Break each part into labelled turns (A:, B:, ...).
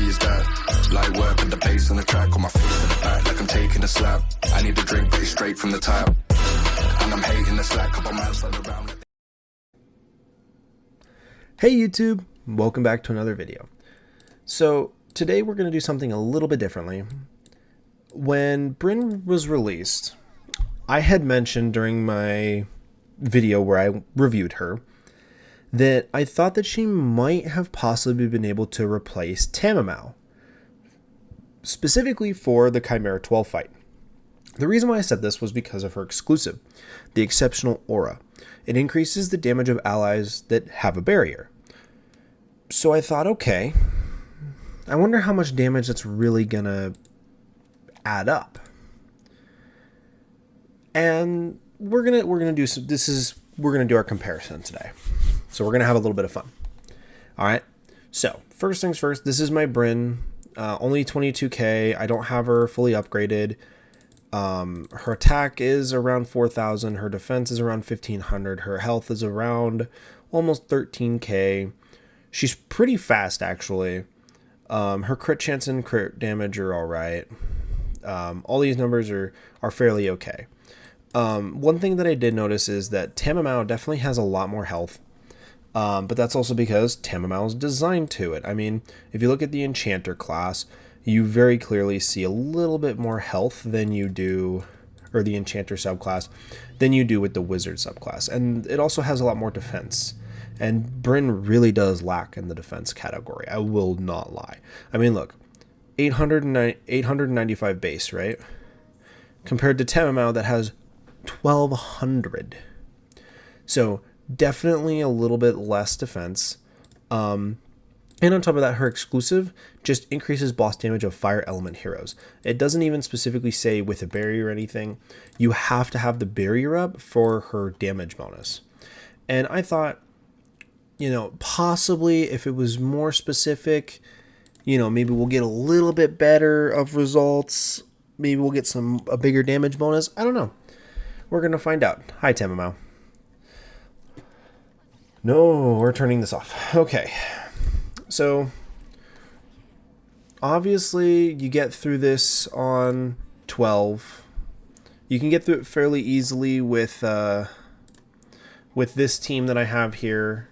A: is that? Light work with the bass on the track, on my face in the back like I'm taking a slap. I need a drink, but it's straight from the tap. And I'm hating the slack, couple miles further around.
B: Hey YouTube, welcome back to another video. So today we're going to do something a little bit differently. When Bryn was released, I had mentioned during my video where I reviewed her that I thought that she might have possibly been able to replace Tamamo, specifically for the Chimera 12 fight. The reason why I said this was because of her exclusive, the exceptional aura. It increases the damage of allies that have a barrier. So I thought, okay, I wonder how much damage that's really gonna add up. And we're gonna do our comparison today. So we're gonna have a little bit of fun. All right. So first things first. This is my Bryn, only 22k. I don't have her fully upgraded. Her attack is around 4,000. Her defense is around 1,500. Her health is around almost 13k. She's pretty fast actually. Her crit chance and crit damage are all right. All these numbers are fairly okay. One thing that I did notice is that Tamamo definitely has a lot more health. But that's also because Tamamo is designed to it. I mean, if you look at the Enchanter class, you very clearly see a little bit more health than you do, or the Enchanter subclass, than you do with the Wizard subclass. And it also has a lot more defense. And Bryn really does lack in the defense category. I will not lie. I mean, look, 895 base, right? Compared to Tamamo that has 1,200. So definitely a little bit less defense. And on top of that, her exclusive just increases boss damage of fire element heroes. It doesn't even specifically say with a barrier or anything. You have to have the barrier up for her damage bonus. And I thought, you know, possibly if it was more specific, you know, maybe we'll get a little bit better of results. Maybe we'll get a bigger damage bonus. I don't know. We're going to find out. Hi, Tamamo. No, we're turning this off. Okay. So, obviously, you get through this on 12. You can get through it fairly easily with this team that I have here.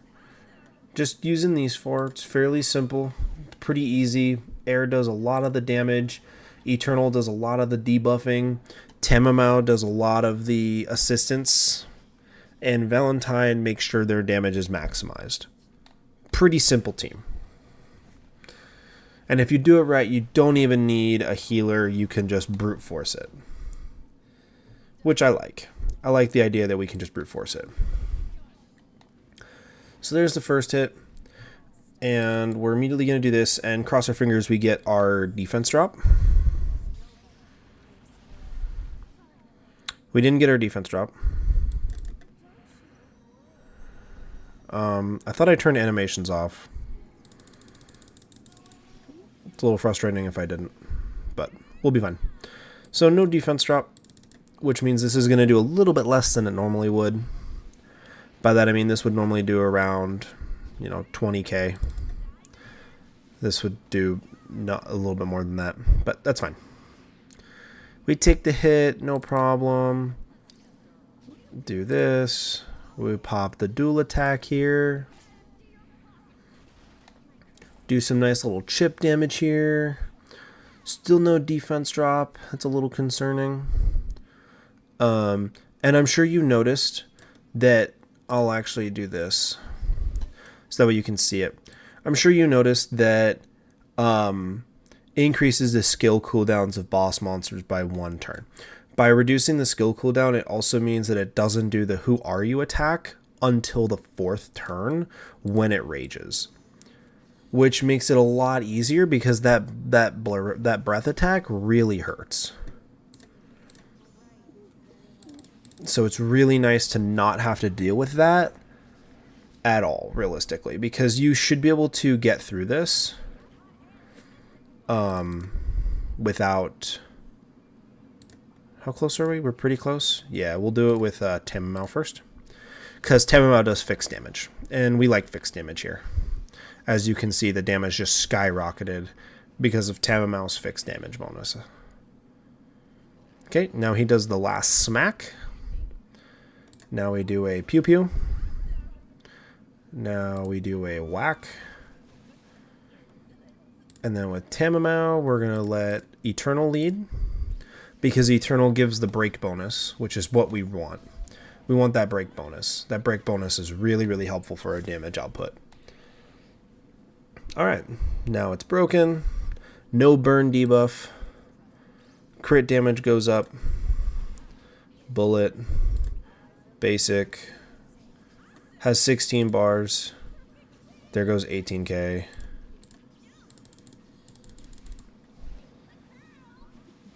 B: Just using these four, it's fairly simple, pretty easy. Air does a lot of the damage. Eternal does a lot of the debuffing. Tamamo does a lot of the assistance. And Valentine makes sure their damage is maximized. Pretty simple team. And if you do it right, you don't even need a healer. You can just brute force it. Which I like. I like the idea that we can just brute force it. So there's the first hit. And we're immediately going to do this. And cross our fingers, we get our defense drop. We didn't get our defense drop. I thought I turned animations off. It's a little frustrating if I didn't, but we'll be fine. So no defense drop, which means this is going to do a little bit less than it normally would. By that I mean this would normally do around, 20k. This would do a little bit more than that, but that's fine. We take the hit, no problem. Do this. We pop the dual attack here. Do some nice little chip damage here. Still no defense drop. That's a little concerning. And I'm sure you noticed that I'll actually do this so that way you can see it. I'm sure you noticed that increases the skill cooldowns of boss monsters by 1 turn. By reducing the skill cooldown, it also means that it doesn't do the Who Are You attack until the 4th turn when it rages. Which makes it a lot easier because that breath attack really hurts. So it's really nice to not have to deal with that at all, realistically, because you should be able to get through this without... How close are we? We're pretty close. Yeah, we'll do it with Tamamo first, because Tamamo does fixed damage, and we like fixed damage here. As you can see, the damage just skyrocketed because of Tamamo's fixed damage bonus. Okay, now he does the last smack. Now we do a pew pew. Now we do a whack. And then with Tamamo, we're going to let Eternal lead, because Eternal gives the break bonus, which is what we want. We want that break bonus. That break bonus is really, really helpful for our damage output. Alright, now it's broken. No burn debuff. Crit damage goes up. Bullet. Basic. Has 16 bars. There goes 18k.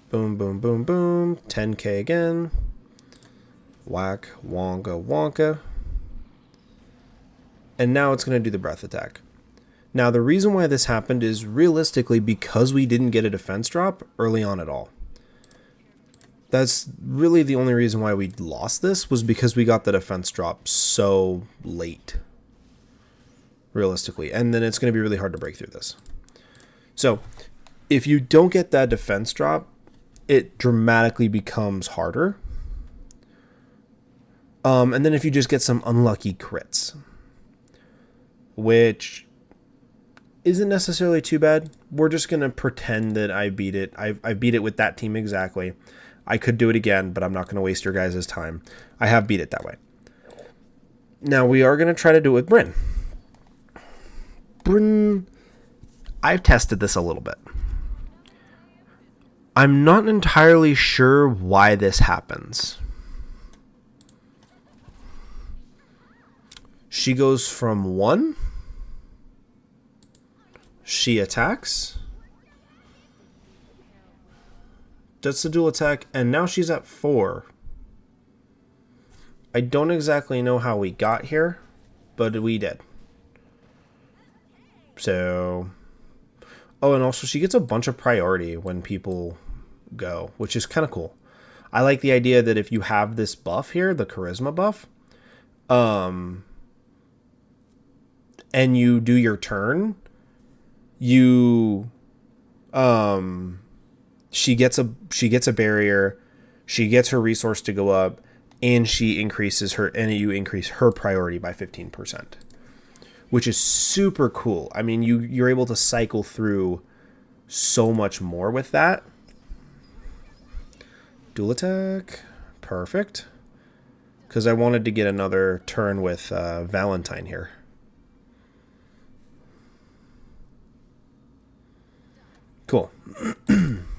B: Boom, boom, boom, boom. 10k again. Whack, wonka, wonka. And now it's going to do the breath attack. Now, the reason why this happened is realistically because we didn't get a defense drop early on at all. That's really the only reason why we lost this, was because we got the defense drop so late. Realistically. And then it's going to be really hard to break through this. So, if you don't get that defense drop, it dramatically becomes harder. And then if you just get some unlucky crits, which isn't necessarily too bad. We're just going to pretend that I beat it. I beat it with that team exactly. I could do it again, but I'm not going to waste your guys' time. I have beat it that way. Now we are going to try to do it with Bryn. Bryn, I've tested this a little bit. I'm not entirely sure why this happens. She goes from 1. She attacks. Does the dual attack. And now she's at 4. I don't exactly know how we got here, but we did. So... Oh, and also she gets a bunch of priority when people go, which is kind of cool. I like the idea that if you have this buff here, the charisma buff, and you do your turn, you, she gets a barrier, she gets her resource to go up, and she increases her, and you increase her priority by 15%. Which is super cool. I mean, you're able to cycle through so much more with that. Dual attack. Perfect. Because I wanted to get another turn with Valentine here. Cool.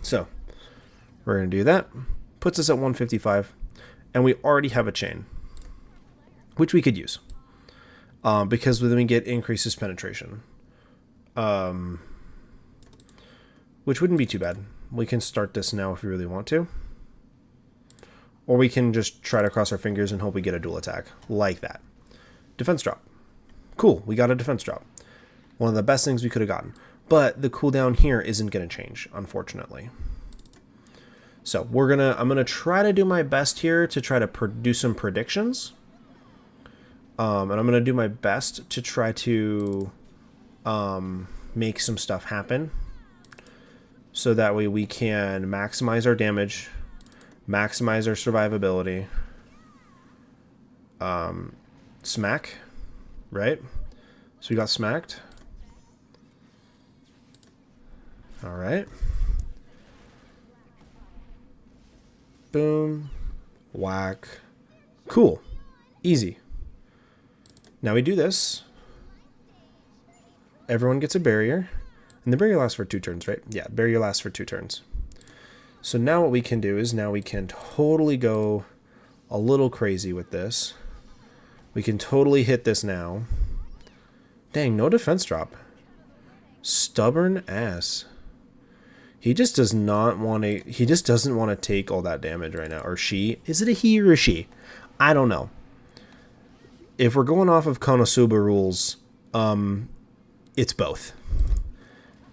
B: So, we're going to do that. Puts us at 155. And we already have a chain, which we could use. Because then we get increases penetration. Which wouldn't be too bad. We can start this now if we really want to. Or we can just try to cross our fingers and hope we get a dual attack. Like that. Defense drop. Cool, we got a defense drop. One of the best things we could have gotten. But the cooldown here isn't going to change, unfortunately. So I'm gonna try to do my best here to try to do some predictions. And I'm going to do my best to try to make some stuff happen. So that way we can maximize our damage, maximize our survivability. Smack, right? So we got smacked. All right. Boom. Whack. Cool. Easy. Now we do this. Everyone gets a barrier. And the barrier lasts for 2 turns, right? Yeah, barrier lasts for 2 turns. So now what we can do is now we can totally go a little crazy with this. We can totally hit this now. Dang, no defense drop. Stubborn ass. He just does not want to... He just doesn't want to take all that damage right now. Or she. Is it a he or a she? I don't know. If we're going off of Konosuba rules, it's both.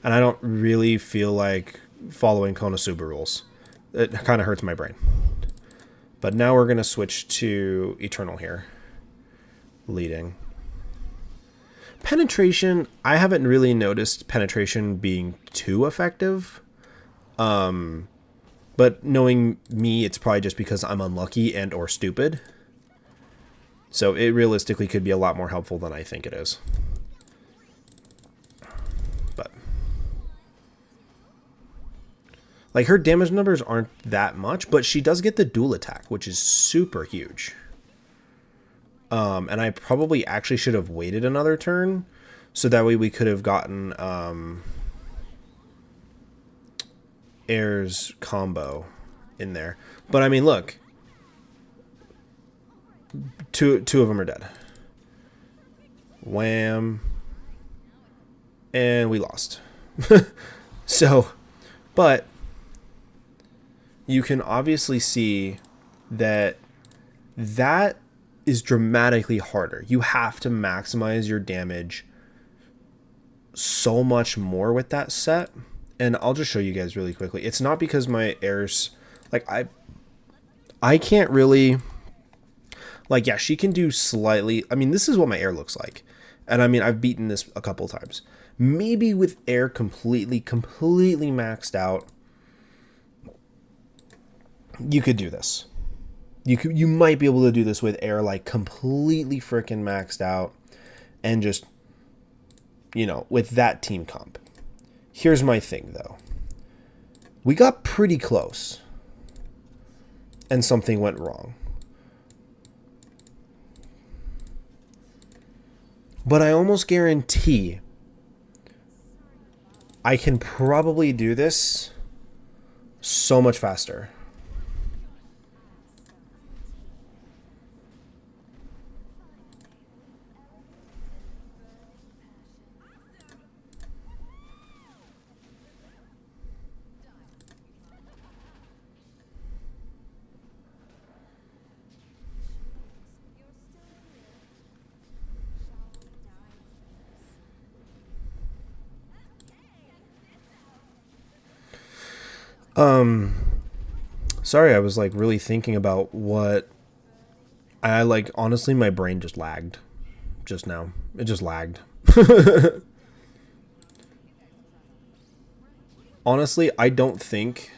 B: And I don't really feel like following Konosuba rules. It kind of hurts my brain. But now we're going to switch to Eternal here. Leading. Penetration, I haven't really noticed penetration being too effective. But knowing me, it's probably just because I'm unlucky and or stupid. So it realistically could be a lot more helpful than I think it is. But like, her damage numbers aren't that much, but she does get the dual attack, which is super huge. And I probably actually should have waited another turn, so that way we could have gotten Air's combo in there. But I mean, look, two of them are dead. Wham. And we lost. So, but you can obviously see that is dramatically harder. You have to maximize your damage so much more with that set. And I'll just show you guys really quickly. It's not because my Air's like, I can't really, like, yeah, she can do slightly. I mean, this is what my Air looks like. And I mean, I've beaten this a couple times. Maybe with Air completely maxed out, you could do this. You might be able to do this with Air like completely freaking maxed out, and just, you know, with that team comp. Here's my thing though. We got pretty close and something went wrong. But I almost guarantee I can probably do this so much faster. Sorry, I was like really thinking about what I like. Honestly, my brain just lagged just now. It just lagged. Honestly, I don't think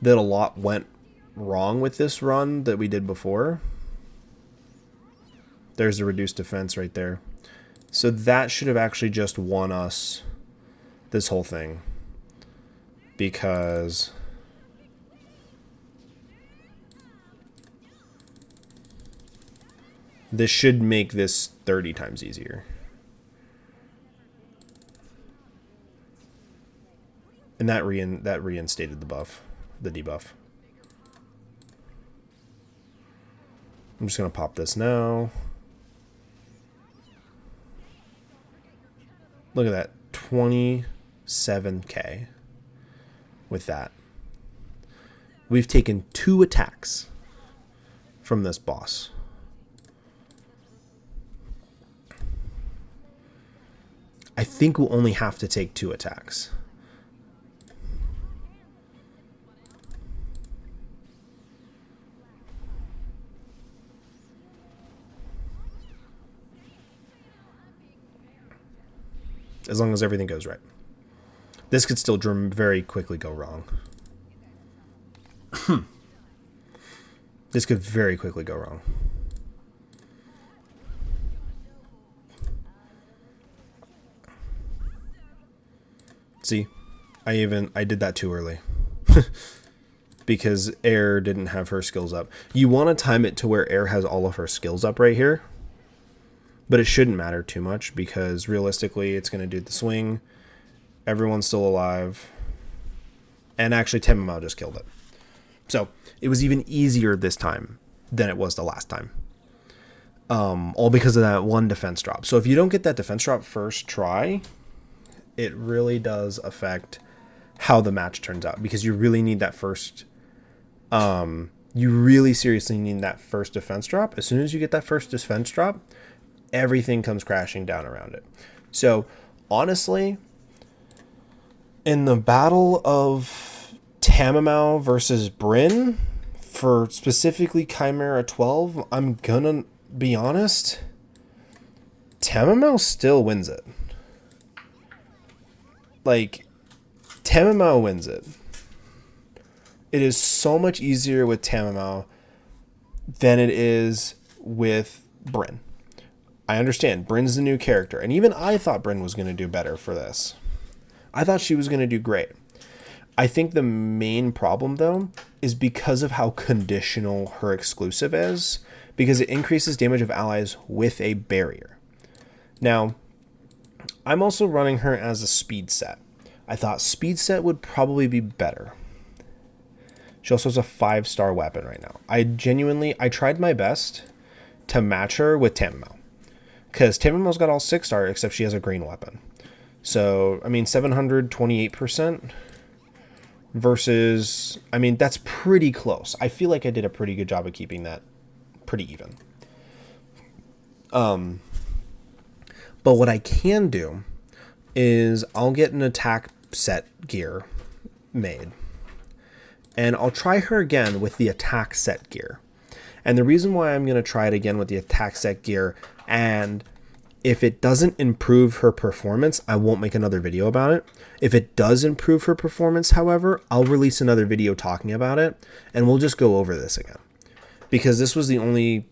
B: that a lot went wrong with this run that we did before. There's the reduced defense right there. So that should have actually just won us this whole thing. Because this should make this 30 times easier. And that reinstated the buff, the debuff. I'm just going to pop this now. Look at that, 27k with that. We've taken 2 attacks from this boss. I think we'll only have to take 2 attacks. As long as everything goes right. This could still very quickly go wrong. This could very quickly go wrong. See, I did that too early. Because Air didn't have her skills up. You want to time it to where Air has all of her skills up right here. But it shouldn't matter too much, because realistically it's going to do the swing. Everyone's still alive. And actually Tamamo just killed it. So it was even easier this time than it was the last time. All because of that one defense drop. So if you don't get that defense drop first try, it really does affect how the match turns out. Because you really need that first... you really seriously need that first defense drop. As soon as you get that first defense drop, everything comes crashing down around it. So honestly, in the battle of Tamamo versus Bryn, for specifically Chimera 12, I'm gonna be honest, Tamamo still wins it. Like, Tamamo wins it. It is so much easier with Tamamo than it is with Bryn. I understand. Bryn's the new character. And even I thought Bryn was going to do better for this. I thought she was going to do great. I think the main problem, though, is because of how conditional her exclusive is. Because it increases damage of allies with a barrier. Now, I'm also running her as a speed set. I thought speed set would probably be better. She also has a 5-star weapon right now. I tried my best to match her with Tamamo. Because Tamamo's got all 6-star except she has a green weapon. So, 728% versus, that's pretty close. I feel like I did a pretty good job of keeping that pretty even. But what I can do is I'll get an attack set gear made. And I'll try her again with the attack set gear. And the reason why I'm going to try it again with the attack set gear, and if it doesn't improve her performance, I won't make another video about it. If it does improve her performance, however, I'll release another video talking about it, and we'll just go over this again. Because this was the only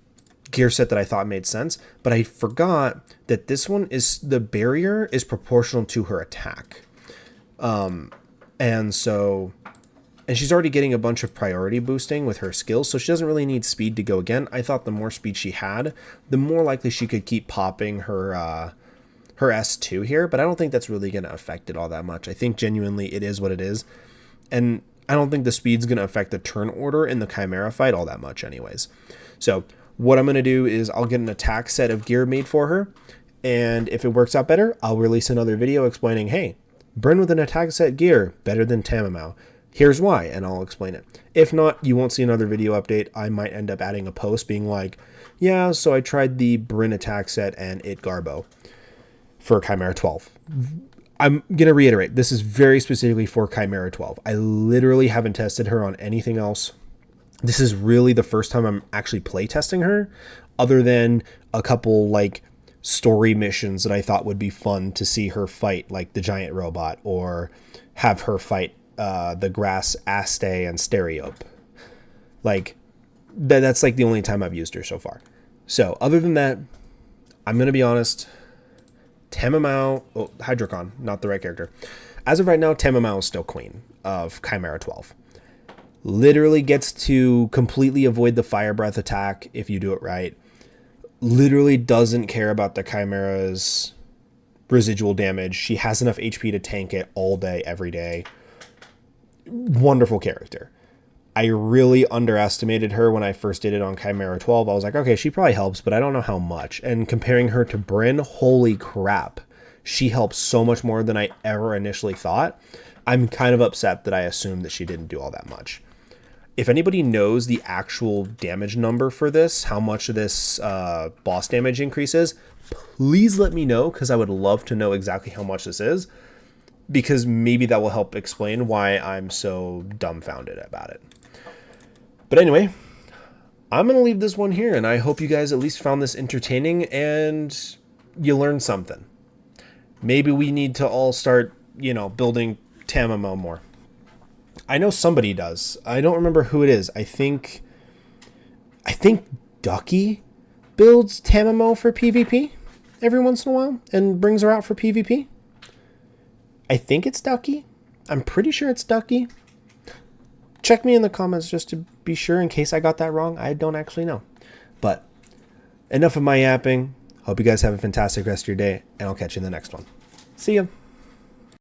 B: gear set that I thought made sense, but I forgot that this one is, the barrier is proportional to her attack. And she's already getting a bunch of priority boosting with her skills, so she doesn't really need speed to go again. I thought the more speed she had, the more likely she could keep popping her S2 here, but I don't think that's really going to affect it all that much. I think genuinely it is what it is, and I don't think the speed's going to affect the turn order in the Chimera fight all that much anyways. So what I'm going to do is I'll get an attack set of gear made for her, and if it works out better, I'll release another video explaining, hey, Bryn with an attack set gear, better than Tamamo. Here's why, and I'll explain it. If not, you won't see another video update. I might end up adding a post being like, yeah, so I tried the Bryn attack set and it Garbo for Chimera 12. I'm going to reiterate, this is very specifically for Chimera 12. I literally haven't tested her on anything else. This is really the first time I'm actually playtesting her, other than a couple like story missions that I thought would be fun to see her fight, like the giant robot, or have her fight the grass Aste and Stereope. Like that's like the only time I've used her so far. So other than that, I'm gonna be honest, Tamamo, Hydrocon, not the right character. As of right now, Tamamo is still queen of Chimera 12. Literally gets to completely avoid the fire breath attack if you do it right. Literally doesn't care about the Chimera's residual damage. She has enough HP to tank it all day, every day. Wonderful character. I really underestimated her when I first did it on Chimera 12. I was like, okay, she probably helps, but I don't know how much. And comparing her to Bryn, holy crap. She helps so much more than I ever initially thought. I'm kind of upset that I assumed that she didn't do all that much. If anybody knows the actual damage number for this, how much of this boss damage increases, please let me know, because I would love to know exactly how much this is, because maybe that will help explain why I'm so dumbfounded about it. But anyway, I'm going to leave this one here, and I hope you guys at least found this entertaining and you learned something. Maybe we need to all start, building Tamamo more. I know somebody does. I don't remember who it is. I think Ducky builds Tamamo for PvP every once in a while and brings her out for PvP. I think it's Ducky. I'm pretty sure it's Ducky. Check me in the comments just to be sure in case I got that wrong. I don't actually know. But enough of my yapping. Hope you guys have a fantastic rest of your day, and I'll catch you in the next one. See ya.